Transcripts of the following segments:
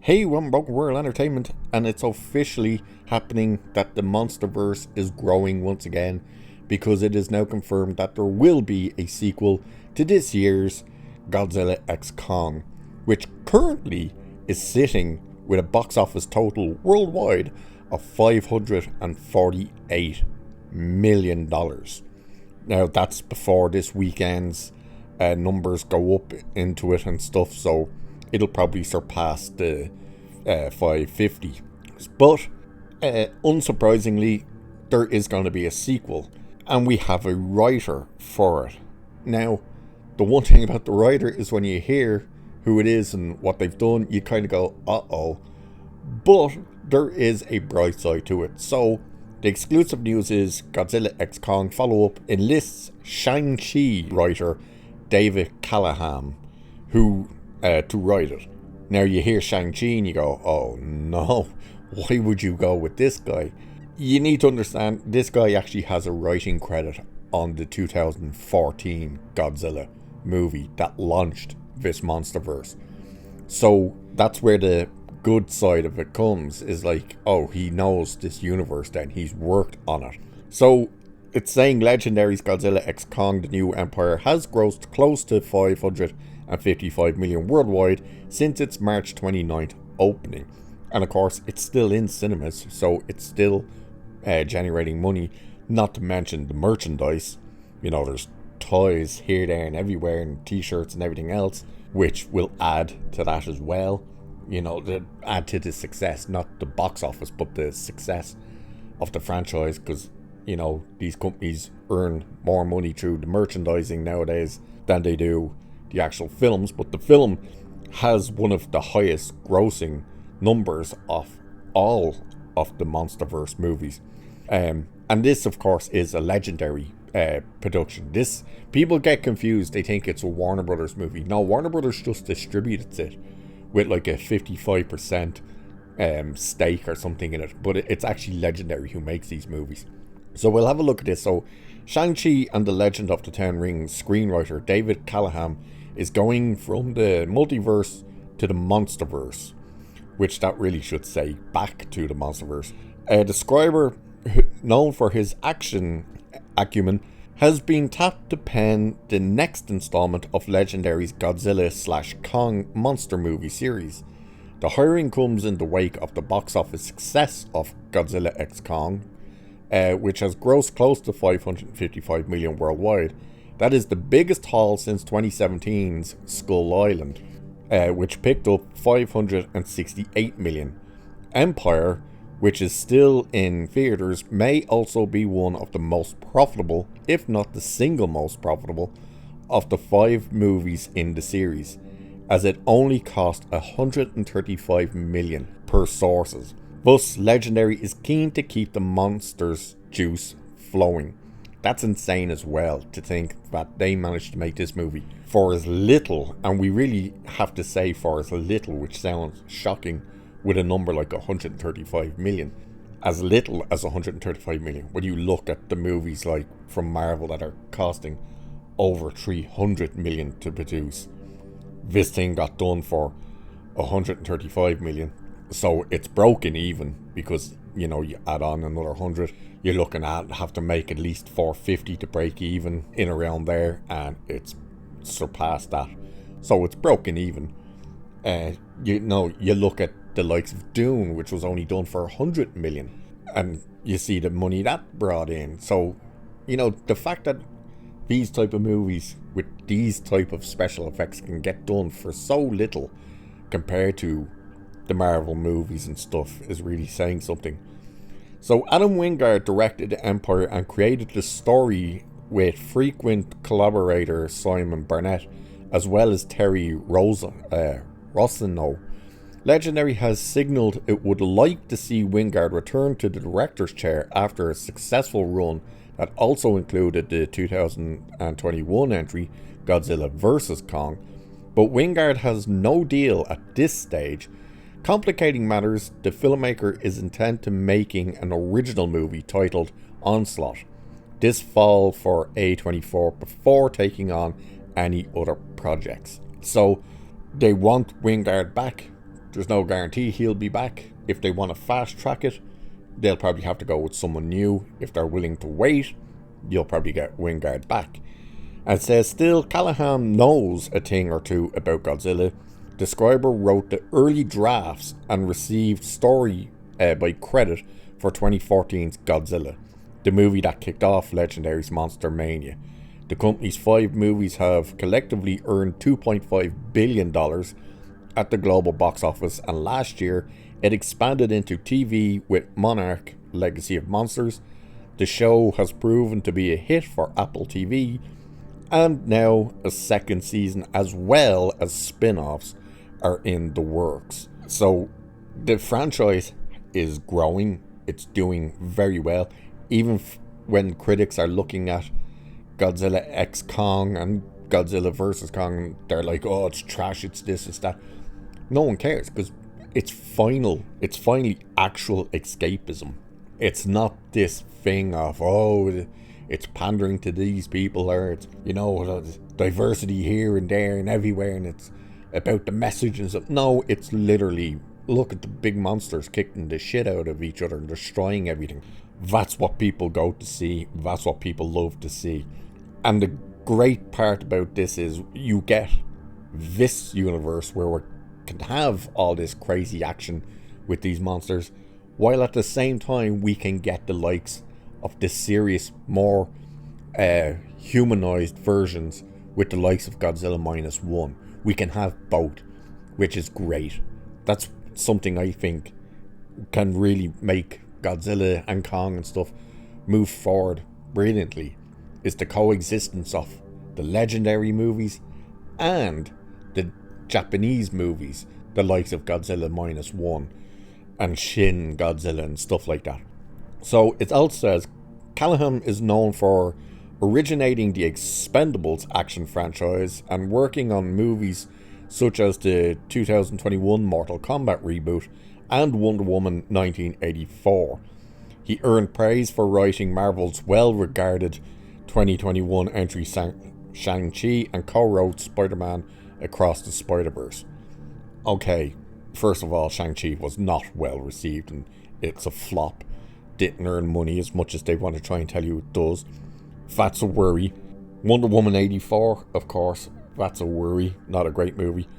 Hey, welcome back to World Entertainment, and it's officially happening that the Monsterverse is growing once again because it is now confirmed that there will be a sequel to this year's Godzilla x Kong, which currently is sitting with a box office total worldwide of $548 million. Now, that's before this weekend's numbers go up into it and stuff, so it'll probably surpass the 550. But unsurprisingly, there is going to be a sequel, and we have a writer for it. Now, the one thing about the writer is when you hear who it is and what they've done, you kind of go, uh-oh. But there is a bright side to it. So, the exclusive news is Godzilla x Kong follow-up enlists SHANG-CHI writer David Callahan, who to write it. Now you hear Shang-Chi and you go, oh no, why would you go with this guy? You need to understand, this guy actually has a writing credit on the 2014 Godzilla movie that launched this Monsterverse. So that's where the good side of it comes, is like, oh, he knows this universe then, he's worked on it. So it's saying Legendary's Godzilla x Kong: The New Empire has grossed close to 555 million worldwide since its March 29th opening. And of course, it's still in cinemas, so it's still generating money, not to mention the merchandise. You know, there's toys here, there, and everywhere, and t-shirts and everything else, which will add to that as well. You know, to add to the success, not the box office, but the success of the franchise, because you know, these companies earn more money through the merchandising nowadays than they do the actual films. But the film has one of the highest grossing numbers of all of the Monsterverse movies. And this, of course, is a Legendary production. This, people get confused. They think it's a Warner Brothers movie. No, Warner Brothers just distributes it with like a 55% stake or something in it. But it's actually Legendary who makes these movies. So we'll have a look at this. So Shang-Chi and the Legend of the Ten Rings screenwriter David Callahan is going from the multiverse to the Monsterverse, which that really should say back to the Monsterverse. The scriber, known for his action acumen, has been tapped to pen the next installment of Legendary's Godzilla/Kong monster movie series. The hiring comes in the wake of the box office success of Godzilla x Kong, which has grossed close to 555 million worldwide. That is the biggest haul since 2017's Skull Island, which picked up 568 million. Empire, which is still in theaters, may also be one of the most profitable, if not the single most profitable, of the 5 movies in the series, as it only cost 135 million per sources. Thus, Legendary is keen to keep the monster's juice flowing. That's insane as well, to think that they managed to make this movie for as little, and we really have to say for as little, which sounds shocking with a number like 135 million. As little as 135 million. When you look at the movies like from Marvel that are costing over 300 million to produce, this thing got done for 135 million. So it's broken even, because, you know, you add on another 100, you're looking at have to make at least 450 to break even, in around there, and it's surpassed that. So it's broken even. You know, you look at the likes of Dune, which was only done for 100 million, and you see the money that brought in. So, you know, the fact that these type of movies with these type of special effects can get done for so little compared to the Marvel movies and stuff is really saying something. So Adam Wingard directed Empire and created the story with frequent collaborator Simon Barnett, as well as Terry Rossino. Legendary has signalled it would like to see Wingard return to the director's chair after a successful run that also included the 2021 entry Godzilla vs. Kong, but Wingard has no deal at this stage. Complicating matters, the filmmaker is intent to making an original movie titled Onslaught this fall for A24 before taking on any other projects. So they want Wingard back There's no guarantee he'll be back. If they want to fast track it, they'll probably have to go with someone new. If they're willing to wait, you'll probably get Wingard back. And it says still, Callahan knows a thing or two about Godzilla. The scriber wrote the early drafts and received story by credit for 2014's Godzilla, the movie that kicked off Legendary's Monster Mania. The company's 5 movies have collectively earned $2.5 billion at the global box office, and last year it expanded into TV with Monarch: Legacy of Monsters. The show has proven to be a hit for Apple TV, and now a second season as well as spin-offs are in the works. So the franchise is growing, it's doing very well, even when critics are looking at Godzilla x Kong and Godzilla vs. Kong, they're like, oh, it's trash, it's this, it's that. No one cares, because it's finally actual escapism. It's not this thing of, oh, it's pandering to these people, or it's, you know, diversity here and there and everywhere, and it's about the message and stuff. No, it's literally, look at the big monsters kicking the shit out of each other and destroying everything. That's what people go to see. That's what people love to see. And the great part about this is you get this universe where we can have all this crazy action with these monsters, while at the same time we can get the likes of the serious, more humanized versions with the likes of Godzilla Minus One. We can have both, which is great. That's something I think can really make Godzilla and Kong and stuff move forward brilliantly, is the coexistence of the Legendary movies and the Japanese movies, the likes of Godzilla Minus One and Shin Godzilla and stuff like that. So it also says Callahan is known for originating the Expendables action franchise and working on movies such as the 2021 Mortal Kombat reboot and Wonder Woman 1984. He earned praise for writing Marvel's well-regarded 2021 entry Shang-Chi and co-wrote Spider-Man Across the Spider-Verse. Okay, first of all, Shang-Chi was not well received and it's a flop. Didn't earn money as much as they want to try and tell you it does. That's a worry. Wonder Woman 84, of course, that's a worry. Not a great movie.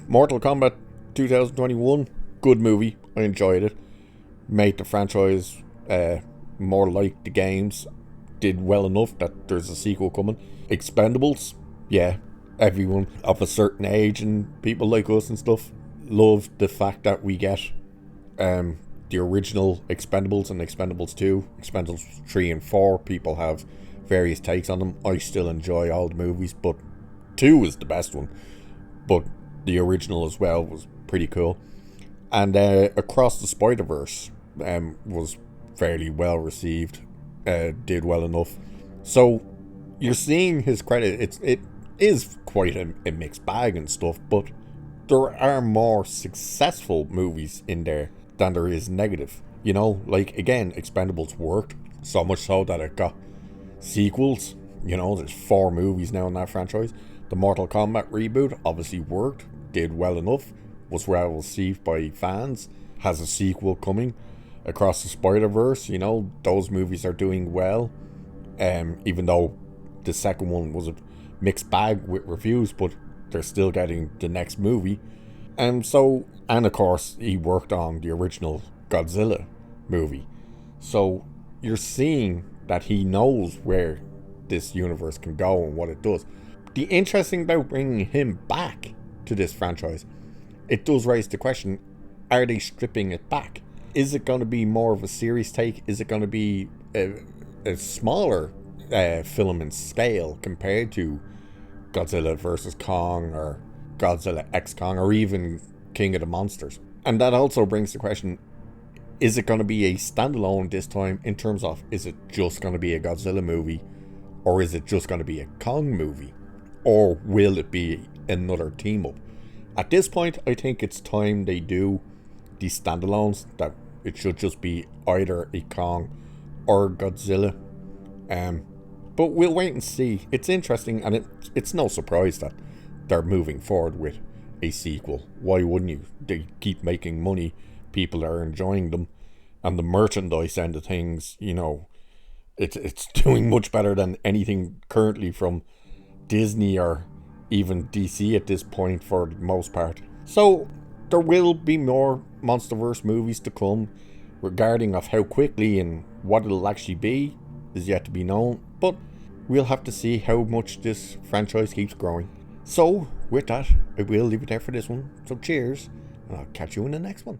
Mortal Kombat 2021, good movie. I enjoyed it. Made the franchise more like the games. Did well enough that there's a sequel coming. Expendables, yeah. Everyone of a certain age and people like us and stuff love the fact that we get the original Expendables and Expendables 2, Expendables 3 and 4. People have various takes on them. I still enjoy all the movies, but 2 is the best one. But the original as well was pretty cool. And Across the Spider-Verse was fairly well received. Did well enough. So you're seeing his credit. It is quite a mixed bag and stuff, but there are more successful movies in there than there is negative. You know, like, again, Expendables worked so much so that it got sequels. You know, there's 4 movies now in that franchise. The Mortal Kombat reboot obviously worked, did well enough, was well received by fans, has a sequel coming. Across the Spider-Verse, you know, those movies are doing well, even though the second one was a mixed bag with reviews, but they're still getting the next movie. And of course he worked on the original Godzilla movie, so you're seeing that he knows where this universe can go and what it does. The interesting about bringing him back to this franchise, it does raise the question, are they stripping it back? Is it going to be more of a serious take? Is it going to be a smaller film in scale compared to Godzilla vs. Kong or Godzilla x Kong or even King of the Monsters? And that also brings the question, is it going to be a standalone this time in terms of, is it just going to be a Godzilla movie, or is it just going to be a Kong movie, or will it be another team up? At this point, I think it's time they do these standalones, that it should just be either a Kong or Godzilla. But we'll wait and see. It's interesting, and it's no surprise that they're moving forward with a sequel. Why wouldn't you? They keep making money, people are enjoying them, and the merchandise end of things, it's doing much better than anything currently from Disney or even DC at this point for the most part. So there will be more Monsterverse movies to come. Regarding of how quickly and what it'll actually be is yet to be known, but we'll have to see how much this franchise keeps growing. So with that, I will leave it there for this one. So cheers, and I'll catch you in the next one.